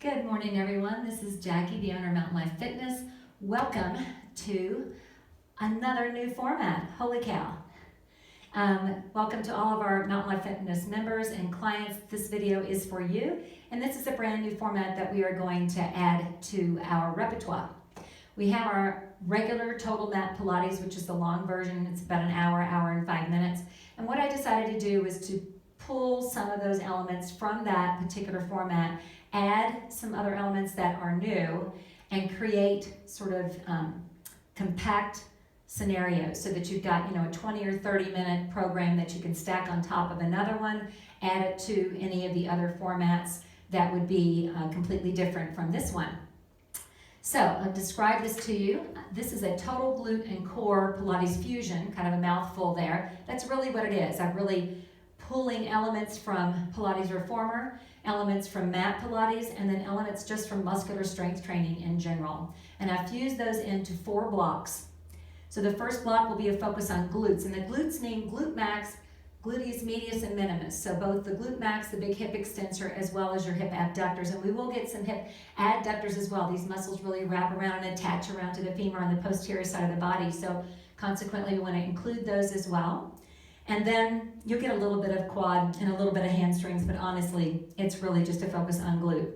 Good morning, everyone. This is Jackie, the owner of Mountain Life Fitness. Welcome to another new format. Holy cow. Welcome to all of our Mountain Life Fitness members and clients. This video is for you, and this is a brand new format that we are going to add to our repertoire. We have our regular total mat Pilates, which is the long version. It's about an hour and 5 minutes. And what I decided to do was to pull some of those elements from that particular format, add some other elements that are new, and create sort of compact scenarios so that you've got, a 20 or 30 minute program that you can stack on top of another one, add it to any of the other formats that would be completely different from this one. So I'll describe this to you. This is a total glute and core Pilates fusion, kind of a mouthful there. That's really what it is. I'm really pulling elements from Pilates Reformer, elements from mat Pilates, and then elements just from muscular strength training in general. And I've fused those into 4 blocks. So the first block will be a focus on glutes, and the glutes name glute max, gluteus medius, and minimus. So both the glute max, the big hip extensor, as well as your hip abductors. And we will get some hip adductors as well. These muscles really wrap around and attach around to the femur on the posterior side of the body. So consequently, we want to include those as well. And then you'll get a little bit of quad and a little bit of hamstrings, but honestly, it's really just a focus on glute.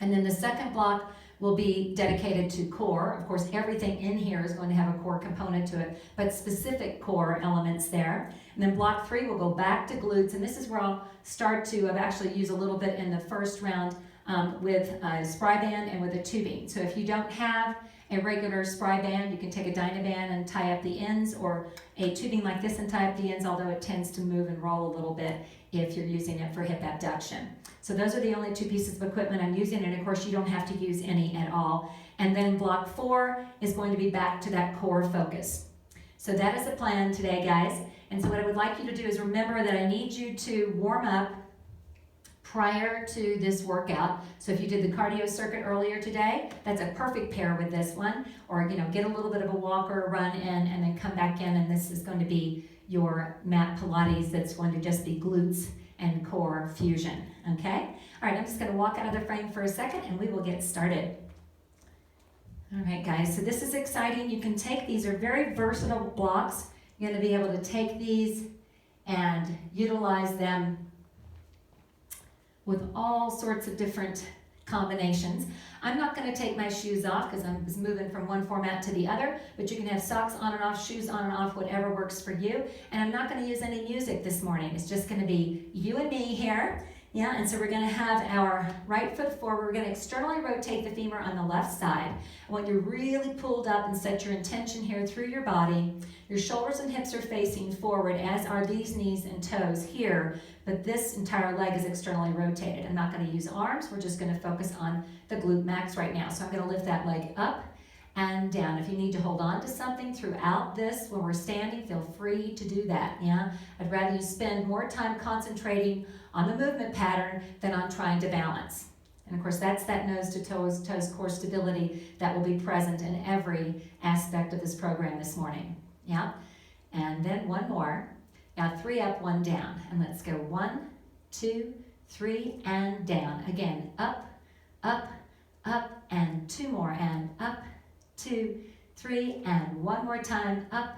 And then the second block will be dedicated to core. Of course, everything in here is going to have a core component to it, but specific core elements there. And then block 3 will go back to glutes, and this is where I'll start to actually use a little bit in the first round with a spry band and with a tubing. So if you don't have a regular spry band, you can take a Dynaband and tie up the ends, or a tubing like this and tie up the ends, although it tends to move and roll a little bit if you're using it for hip abduction. So those are the only 2 pieces of equipment I'm using, and of course you don't have to use any at all. And then block 4 is going to be back to that core focus. So that is the plan today, guys. And so what I would like you to do is remember that I need you to warm up prior to this workout. So if you did the cardio circuit earlier today, that's a perfect pair with this one. Or get a little bit of a walk or a run in and then come back in, and this is going to be your mat Pilates that's going to just be glutes and core fusion, okay? All right, I'm just going to walk out of the frame for a second and we will get started. All right, guys, so this is exciting. You can take these, are very versatile blocks. You're going to be able to take these and utilize them with all sorts of different combinations. I'm not going to take my shoes off because I'm just moving from one format to the other, but you can have socks on and off, shoes on and off, whatever works for you. And I'm not going to use any music this morning. It's just going to be you and me here. Yeah, and so we're going to have our right foot forward. We're going to externally rotate the femur on the left side. I want you really pulled up and set your intention here through your body. Your shoulders and hips are facing forward, as are these knees and toes here, but this entire leg is externally rotated. I'm not going to use arms. We're just going to focus on the glute max right now. So I'm going to lift that leg up and down. If you need to hold on to something throughout this when we're standing, feel free to do that. Yeah, I'd rather you spend more time concentrating on the movement pattern than on trying to balance. And of course, that's that nose to toes core stability that will be present in every aspect of this program this morning. Yeah, and then one more. Now 3 up, 1 down, and let's go 1, 2, 3, and down. Again, up, up, up, and 2 more, and up, 2, 3, and 1 more time, up,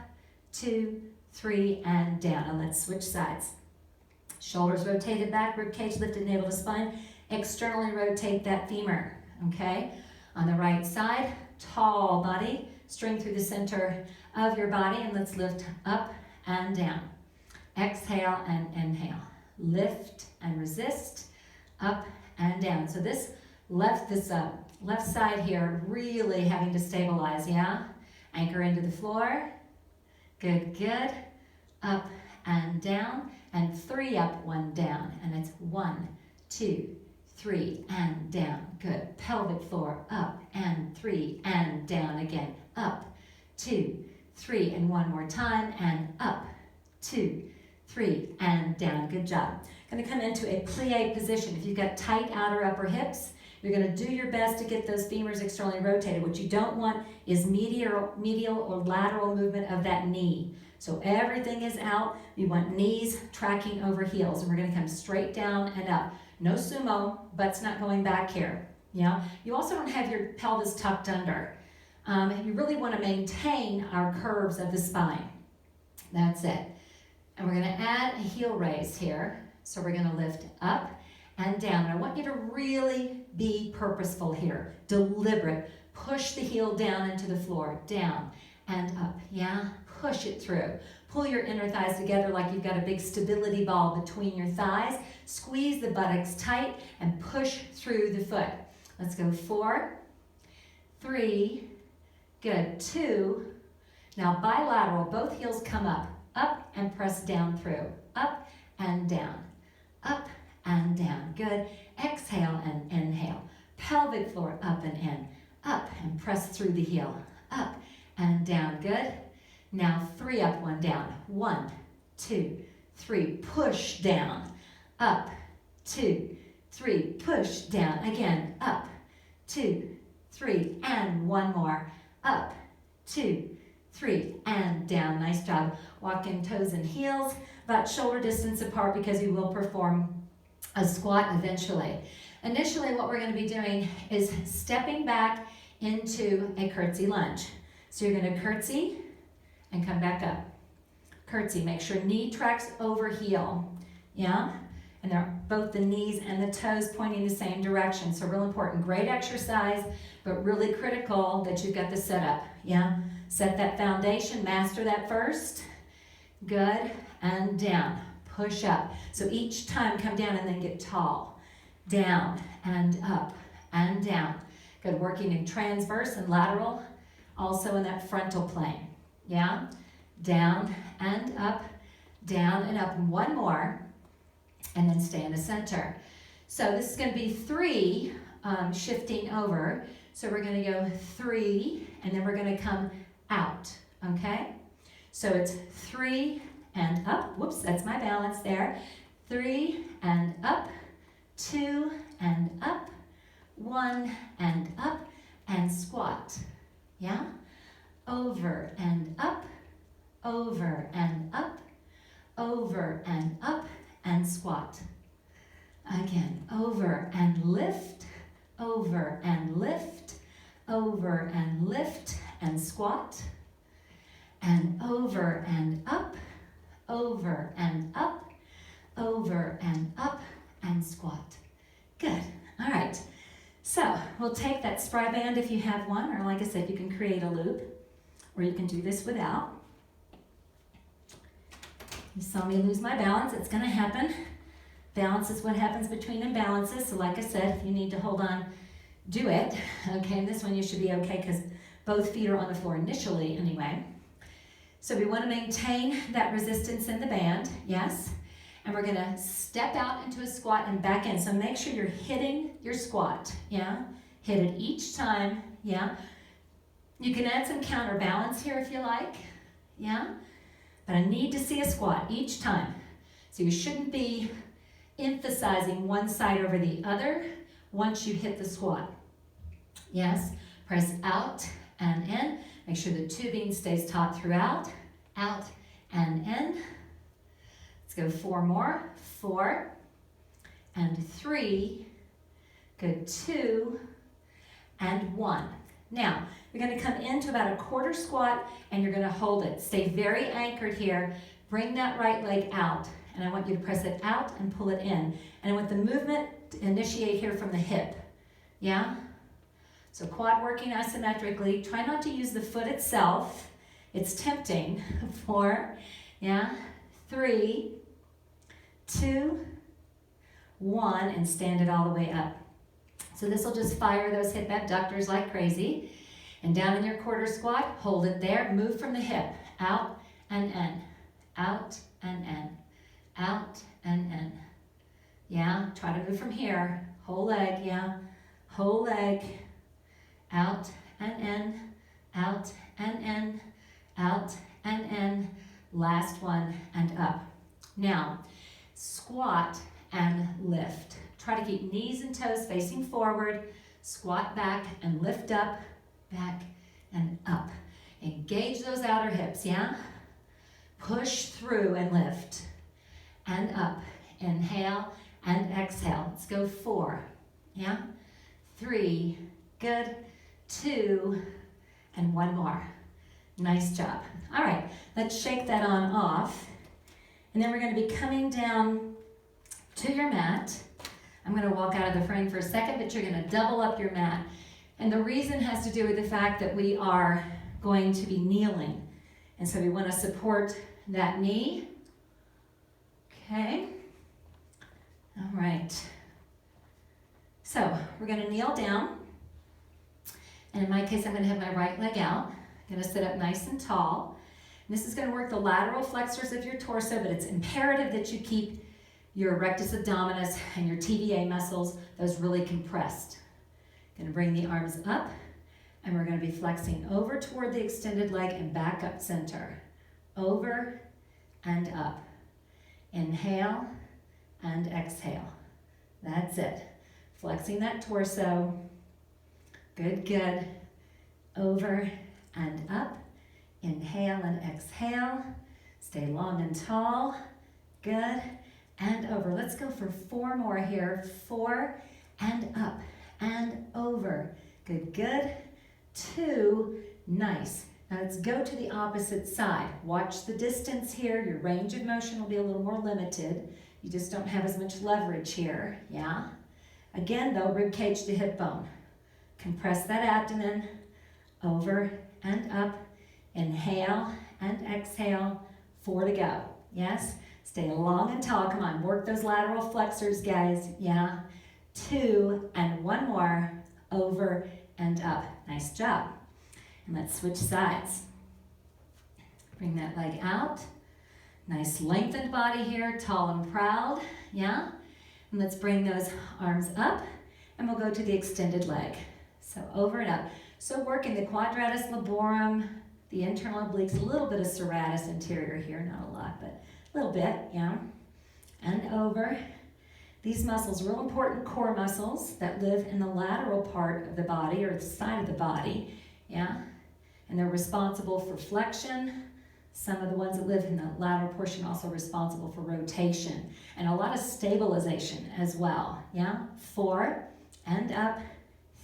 2, 3, and down. And let's switch sides. Shoulders rotated back, rib cage lifted, navel to spine. Externally rotate that femur, okay? On the right side, tall body, string through the center of your body, and let's lift up and down. Exhale and inhale. Lift and resist, up and down. So this left side here really having to stabilize, yeah? Anchor into the floor. Good, good. Up and down, and 3 up, 1 down, and it's 1, 2, 3, and down. Good. Pelvic floor, up, and 3, and down again. Up, 2, 3, and 1 more time, and up, 2, 3, and down. Good job. Going to come into a plie position. If you've got tight outer upper hips, you're going to do your best to get those femurs externally rotated. What you don't want is medial or lateral movement of that knee. So everything is out. We want knees tracking over heels, and we're going to come straight down and up. No sumo, butt's not going back here. Yeah, you also don't have your pelvis tucked under. You really want to maintain our curves of the spine. That's it. And we're going to add a heel raise here. So we're going to lift up and down. And I want you to really be purposeful here, deliberate. Push the heel down into the floor, down and up, yeah? Push it through. Pull your inner thighs together like you've got a big stability ball between your thighs. Squeeze the buttocks tight and push through the foot. Let's go 4, 3, good, 2. Now bilateral, both heels come up and press down through, up and down, good. Exhale and inhale. Pelvic floor up and in, up and press through the heel, up and down, good. Now 3 up, 1 down, 1, 2, 3, push down, up, 2, 3, push down, again, up, 2, 3, and 1 more, up, 2, 3, and down. Nice job. Walk in toes and heels, about shoulder distance apart because you will perform a squat eventually. Initially, what we're going to be doing is stepping back into a curtsy lunge. So you're going to curtsy and come back up. Curtsy, make sure knee tracks over heel, yeah? And they're both the knees and the toes pointing the same direction. So real important, great exercise, but really critical that you've got the setup, yeah? Set that foundation, master that first. Good, and down, push up. So each time come down and then get tall. Down and up and down. Good, working in transverse and lateral, also in that frontal plane, yeah? Down and up, down and up. And 1 more, and then stay in the center. So this is going to be 3 shifting over. So we're going to go 3, and then we're going to come out, okay? So it's 3 and up. Whoops, that's my balance there. 3 and up, 2 and up, 1 and up, and squat, yeah? Over and up, over and up, over and up, and squat. Again, over and lift, over and lift, over and lift, and squat. And over and up, over and up, over and up, and squat. Good. All right. So we'll take that spry band if you have one, or like I said, you can create a loop, or you can do this without. You saw me lose my balance. It's going to happen. Balance is what happens between imbalances. So like I said, if you need to hold on, do it. Okay, and this one you should be okay because both feet are on the floor initially anyway. So we want to maintain that resistance in the band, yes. And we're going to step out into a squat and back in. So make sure you're hitting your squat, yeah. Hit it each time, yeah. You can add some counterbalance here if you like, yeah. But I need to see a squat each time. So you shouldn't be emphasizing one side over the other once you hit the squat. Yes, press out and in. Make sure the tubing stays taut throughout. Out and in. Let's go 4 more. 4 and 3. Good, 2 and 1. Now, you're going to come into about a quarter squat and you're going to hold it. Stay very anchored here. Bring that right leg out. And I want you to press it out and pull it in. And I want the movement to initiate here from the hip. Yeah? So quad working isometrically. Try not to use the foot itself. It's tempting. 4, yeah? 3, 2, 1, and stand it all the way up. So this will just fire those hip abductors like crazy. And down in your quarter squat, hold it there. Move from the hip. Out and in. Out and in. Out and in. Yeah, try to move from here. Whole leg, yeah. Whole leg. Out and in. Out and in. Out and in. Last one and up. Now, squat and lift. Try to keep knees and toes facing forward. Squat back and lift up, back and up. Engage those outer hips, yeah? Push through and lift. And up. Inhale and exhale. Let's go 4. Yeah? 3, good, 2, and 1 more. Nice job. All right, let's shake that on off. And then we're going to be coming down to your mat. I'm going to walk out of the frame for a second, but you're going to double up your mat. And the reason has to do with the fact that we are going to be kneeling. And so we want to support that knee. Okay. All right. So we're going to kneel down. And in my case, I'm going to have my right leg out. I'm going to sit up nice and tall. And this is going to work the lateral flexors of your torso, but it's imperative that you keep your rectus abdominis and your TVA muscles, those really compressed. Going to bring the arms up, and we're going to be flexing over toward the extended leg and back up center. Over and up. Inhale and exhale. That's it. Flexing that torso. Good, good. Over and up. Inhale and exhale. Stay long and tall. Good. And over. Let's go for 4 more here. 4 and up and over. Good, good. 2, nice. Now let's go to the opposite side. Watch the distance here. Your range of motion will be a little more limited. You just don't have as much leverage here, yeah? Again though, rib cage to hip bone. Compress that abdomen, over and up. Inhale and exhale. 4 to go, yes? Stay long and tall, come on, work those lateral flexors, guys, yeah? 2 and 1 more, over and up. Nice job. And let's switch sides. Bring that leg out. Nice lengthened body here, tall and proud, yeah? And let's bring those arms up, and we'll go to the extended leg. So over and up. So working the quadratus laborum, the internal obliques, a little bit of serratus anterior here, not a lot, but a little bit, yeah? And over. These muscles, real important core muscles that live in the lateral part of the body, or the side of the body, yeah? And they're responsible for flexion. Some of the ones that live in the lateral portion also responsible for rotation and a lot of stabilization as well, yeah? 4 and up,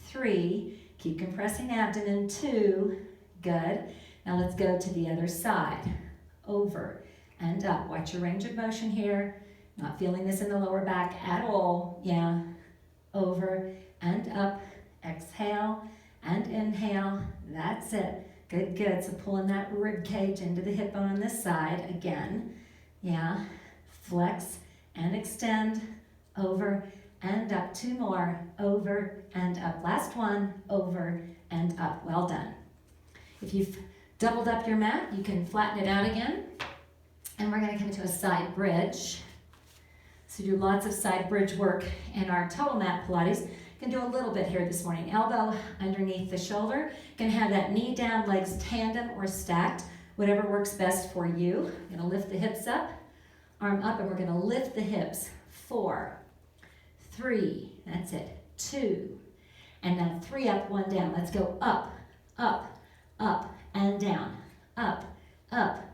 3, keep compressing abdomen, 2, good. Now let's go to the other side, over and up. Watch your range of motion here. Not feeling this in the lower back at all, yeah? Over and up, exhale and inhale, that's it. Good, good. So pulling that rib cage into the hip bone on this side again. Yeah. Flex and extend. Over and up. 2 more. Over and up. Last one. Over and up. Well done. If you've doubled up your mat, you can flatten it out again. And we're going to come to a side bridge. So do lots of side bridge work in our total mat Pilates. Can do a little bit here this morning. Elbow underneath the shoulder. Can have that knee down, legs tandem or stacked, whatever works best for you. Gonna lift the hips up, arm up, and we're gonna lift the hips. 4, 3, that's it, 2, and now 3 up, 1 down. Let's go up, up, up, and down. Up, up,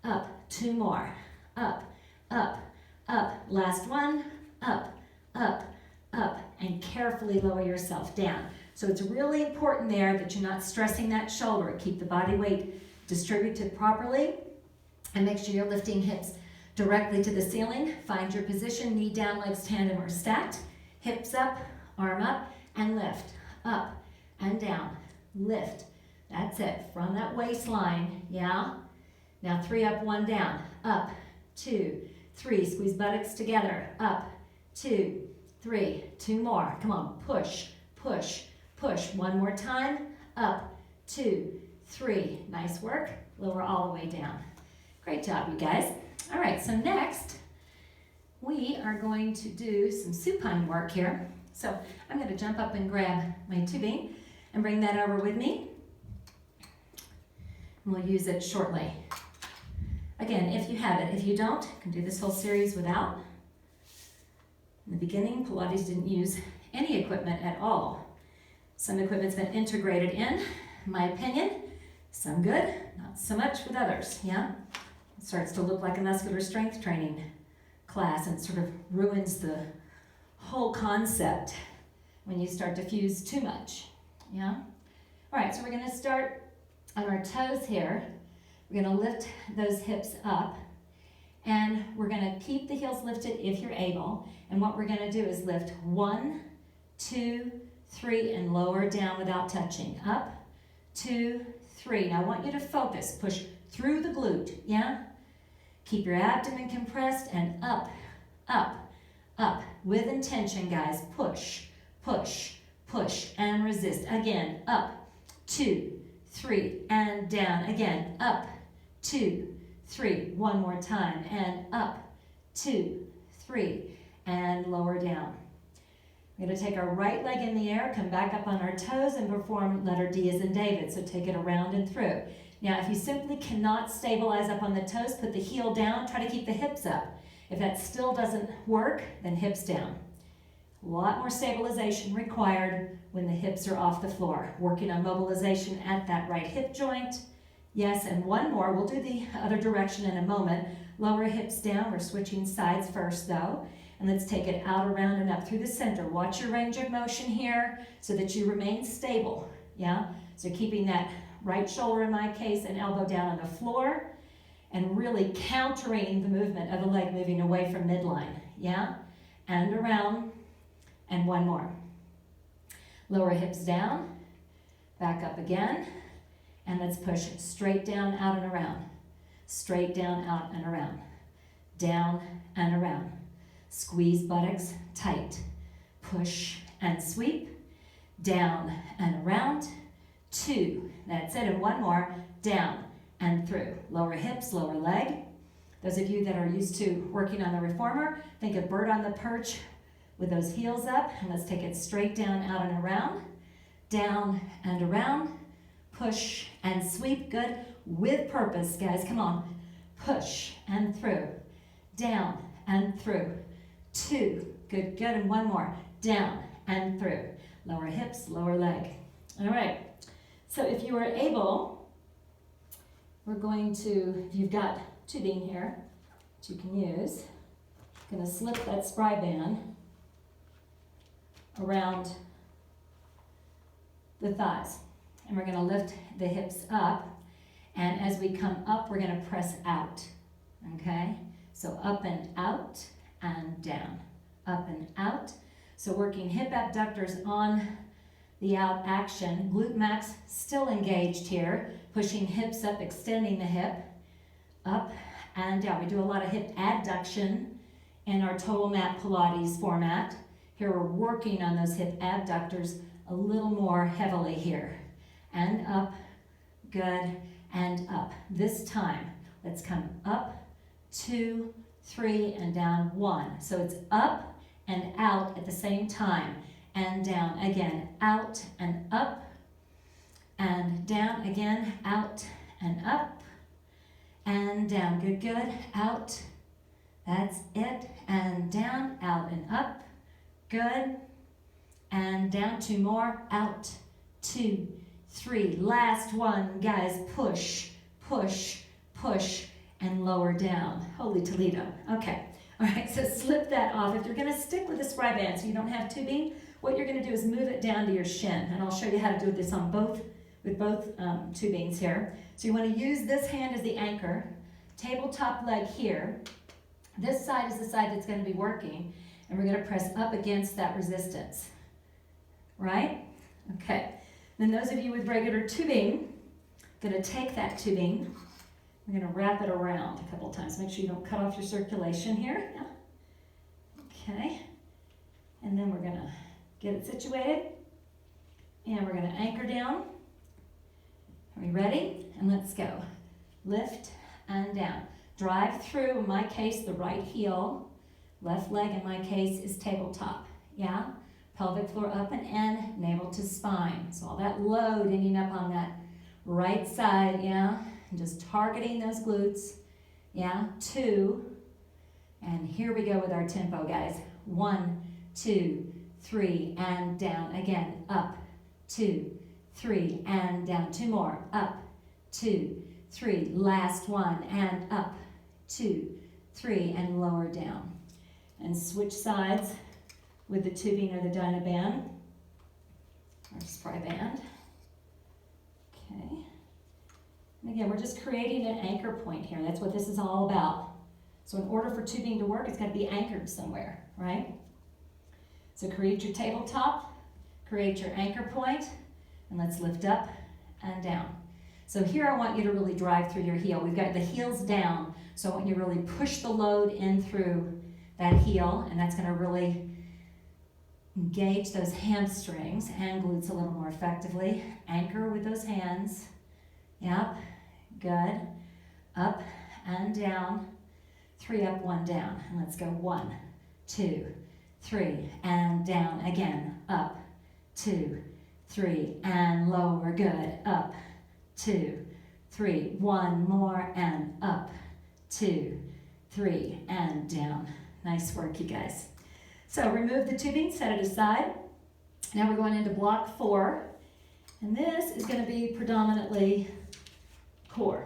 up. 2 more. Up, up, up. Last one. Up, up, up, and carefully lower yourself down. So it's really important there that you're not stressing that shoulder. Keep the body weight distributed properly, and make sure you're lifting hips directly to the ceiling. Find your position, knee down, legs tandem or stacked. Hips up, arm up, and lift. Up and down, lift. That's it, from that waistline, yeah? Now 3 up, 1 down. Up, 2, 3, squeeze buttocks together. Up, 2, 3, 2 more. Come on, push, push, push. 1 more time. Up, 2, 3. Nice work. Lower all the way down. Great job, you guys. All right, so next, we are going to do some supine work here. So I'm going to jump up and grab my tubing and bring that over with me. And we'll use it shortly. Again, if you have it. If you don't, you can do this whole series without. In the beginning, Pilates didn't use any equipment at all. Some equipment's been integrated in my opinion. Some good, not so much with others, yeah? It starts to look like a muscular strength training class and sort of ruins the whole concept. when you start to fuse too much, yeah? All right, so we're gonna start on our toes here. We're gonna lift those hips up, and we're gonna keep the heels lifted if you're able, and what we're gonna do is lift 1, 2, 3, and lower down without touching. Up, 2, 3. Now I want you to focus, push through the glute, yeah? Keep your abdomen compressed and up, up, up. With intention, guys. Push, push, push, and resist. Again, up, 2, 3, and down. Again, up, 2, 3. One more time, and up, 2, 3, and lower down. We're going to take our right leg in the air, come back up on our toes, and perform letter D as in David. So take it around and through. Now, if you simply cannot stabilize up on the toes, put the heel down, try to keep the hips up. If that still doesn't work, then hips down. A lot more stabilization required when the hips are off the floor. Working on mobilization at that right hip joint. Yes, and one more. We'll do the other direction in a moment. Lower hips down. We're switching sides first, though. And let's take it out, around, and up through the center. Watch your range of motion here so that you remain stable, yeah? So keeping that right shoulder, in my case, and elbow down on the floor, and really countering the movement of the leg moving away from midline, yeah? And around, and one more. Lower hips down, back up again, and let's push straight down, out, and around. Straight down, out, and around. Down, and around. Squeeze buttocks tight. Push and sweep. Down and around. 2. That's it. And one more. Down and through. Lower hips, lower leg. Those of you that are used to working on the reformer, think of bird on the perch with those heels up. And let's take it straight down, out, and around. Down and around. Push and sweep. Good. With purpose, guys. Come on. Push and through. Down and through. 2. Good, good. And one more. Down and through. Lower hips, lower leg. All right. So if you are able, we're going to, if you've got tubing here that you can use, I'm going to slip that spry band around the thighs. And we're going to lift the hips up. And as we come up, we're going to press out. Okay? So up and out and down. Up and out. So working hip abductors on the out action. Glute max still engaged here. Pushing hips up, extending the hip. Up and down. We do a lot of hip adduction in our total mat Pilates format. Here we're working on those hip abductors a little more heavily here. And up. Good. And up. This time, let's come up, 2, 3, and down 1. So it's up and out at the same time. And down again, out and up, and down again, out and up, and down. Good, good. Out. That's it. And down, out and up. Good. And down. 2 more. Out. 2, 3. Last one, guys. Push, push, push, and lower down. Holy Toledo. Okay. All right, so slip that off. If you're going to stick with the spry band so you don't have tubing, what you're going to do is move it down to your shin. And I'll show you how to do this on both tubings here. So you want to use this hand as the anchor. Tabletop leg here. This side is the side that's going to be working. And we're going to press up against that resistance. Right? Okay. Then those of you with regular tubing, going to take that tubing. We're going to wrap it around a couple of times. Make sure you don't cut off your circulation here. Yeah. Okay. And then we're going to get it situated. And we're going to anchor down. Are we ready? And let's go. Lift and down. Drive through, in my case, the right heel. Left leg, in my case, is tabletop. Yeah? Pelvic floor up and in, navel to spine. So all that load ending up on that right side, yeah? And just targeting those glutes. Yeah? 2. And here we go with our tempo, guys. 1, 2, 3, and down. Again, up, 2, 3, and down. 2 more. Up, 2, 3. Last one, and up, 2, 3, and lower down. And switch sides with the tubing or the Dynaband. or spray band. Okay. And again, we're just creating an anchor point here. That's what this is all about. So in order for tubing to work, it's got to be anchored somewhere, right? So create your tabletop, create your anchor point, and let's lift up and down. So here I want you to really drive through your heel. We've got the heels down, so I want you to really push the load in through that heel, and that's going to really engage those hamstrings and glutes a little more effectively. Anchor with those hands. Yep, good. Up and down. 3 up, 1 down. And let's go 1, 2, 3, and down again. Up, 2, 3, and lower. Good. Up, 2, 3. 1 more, and up, 2, 3, and down. Nice work, you guys. So remove the tubing, set it aside. Now we're going into block 4, and this is going to be predominantly core.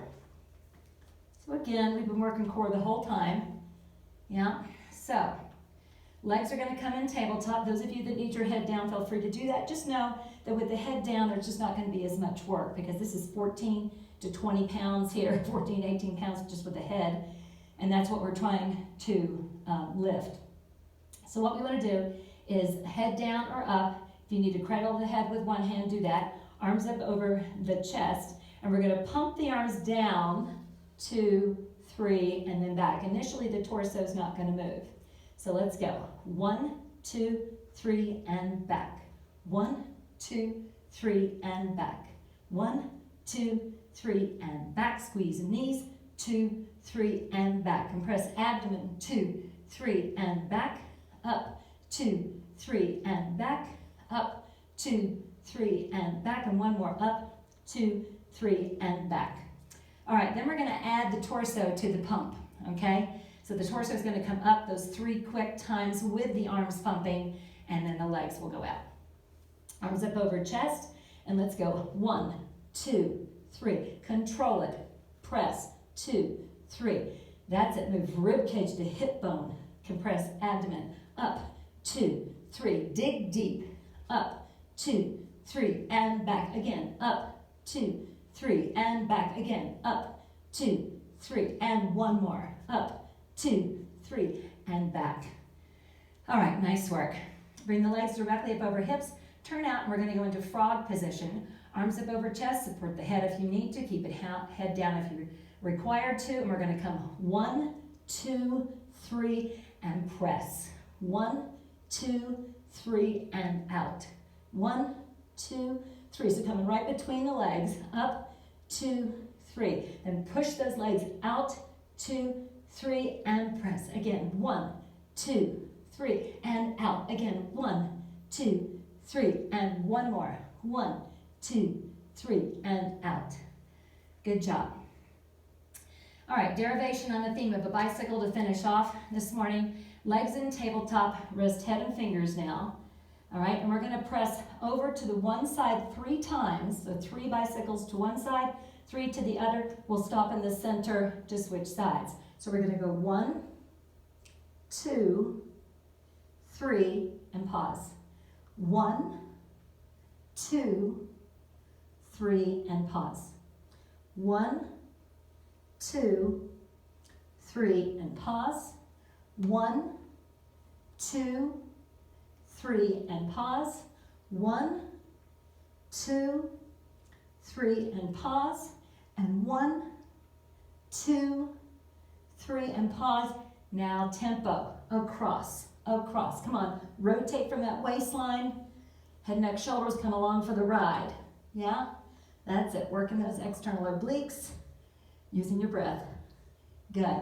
So again, we've been working core the whole time. Yeah, so legs are going to come in tabletop. Those of you that need your head down, feel free to do that. Just know that with the head down, there's just not going to be as much work because this is 14 to 20 pounds here, 14, 18 pounds just with the head, and that's what we're trying to lift. So what we want to do is head down or up. If you need to cradle the head with one hand, do that. Arms up over the chest, and we're going to pump the arms down, 2, 3, and then back. Initially, the torso is not going to move. So let's go. 1, 2, 3, and back. 1, 2, 3, and back. 1, 2, 3, and back. Squeeze the knees. 2, 3, and back. Compress abdomen. 2, 3, and back. Up. 2, 3, and back. Up. 2, 3, and back. And one more. Up. 2, 3, and back. All right, then we're going to add the torso to the pump, okay? So the torso is going to come up those 3 quick times with the arms pumping, and then the legs will go out. Arms up over chest, and let's go. 1, 2, 3. Control it. Press. 2, 3. That's it. Move rib cage to hip bone. Compress abdomen. Up. 2, 3. Dig deep. Up. 2, 3. And back again. Up. 2, 3. And back again. Up. 2, 3. And one more. Up. 2, 3. And back. All right, nice work. Bring the legs directly up over hips. Turn out, and we're going to go into frog position. Arms up over chest. Support the head if you need to. Keep it head down if you're required to. And we're going to come 1, 2, 3, and press. 1, 2, 3, and out. 1, 2, 3. So coming right between the legs. Up, 2, 3. Then push those legs out. 2, 3, and press. Again, 1, 2, 3, and out. Again, 1, 2, 3, and one more. 1, 2, 3, and out. Good job. All right, derivation on the theme of a bicycle to finish off this morning. Legs in tabletop, wrist, head, and fingers now. All right, and we're going to press over to the one side 3 times. So 3 bicycles to one side, 3 to the other. We'll stop in the center to switch sides. So we're going to go 1, 2, 3, and pause. 1, 2, 3, and pause. 1, 2, 3, and pause. 1, 2, 3, and pause. 1, 2, 3, and pause. And 1, 2, 3, and pause. Now tempo, across, across. Come on, rotate from that waistline. Head, neck, shoulders come along for the ride. Yeah, that's it. Working those external obliques, using your breath. Good.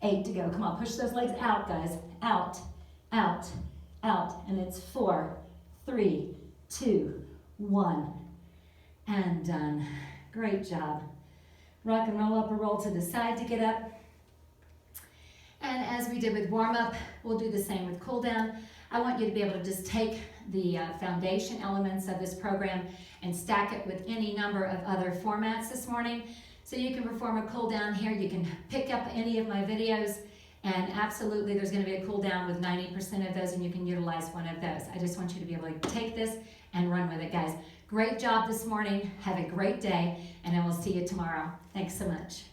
8 to go. Come on, push those legs out, guys. Out, out, out. And it's 4, 3, 2, 1. And done. Great job. Rock and roll up or roll to the side to get up. And as we did with warm-up, we'll do the same with cool-down. I want you to be able to just take the foundation elements of this program and stack it with any number of other formats this morning. So you can perform a cool down here. You can pick up any of my videos, and absolutely there's going to be a cool down with 90% of those, and you can utilize one of those. I just want you to be able to take this and run with it, guys. Great job this morning. Have a great day, and I will see you tomorrow. Thanks so much.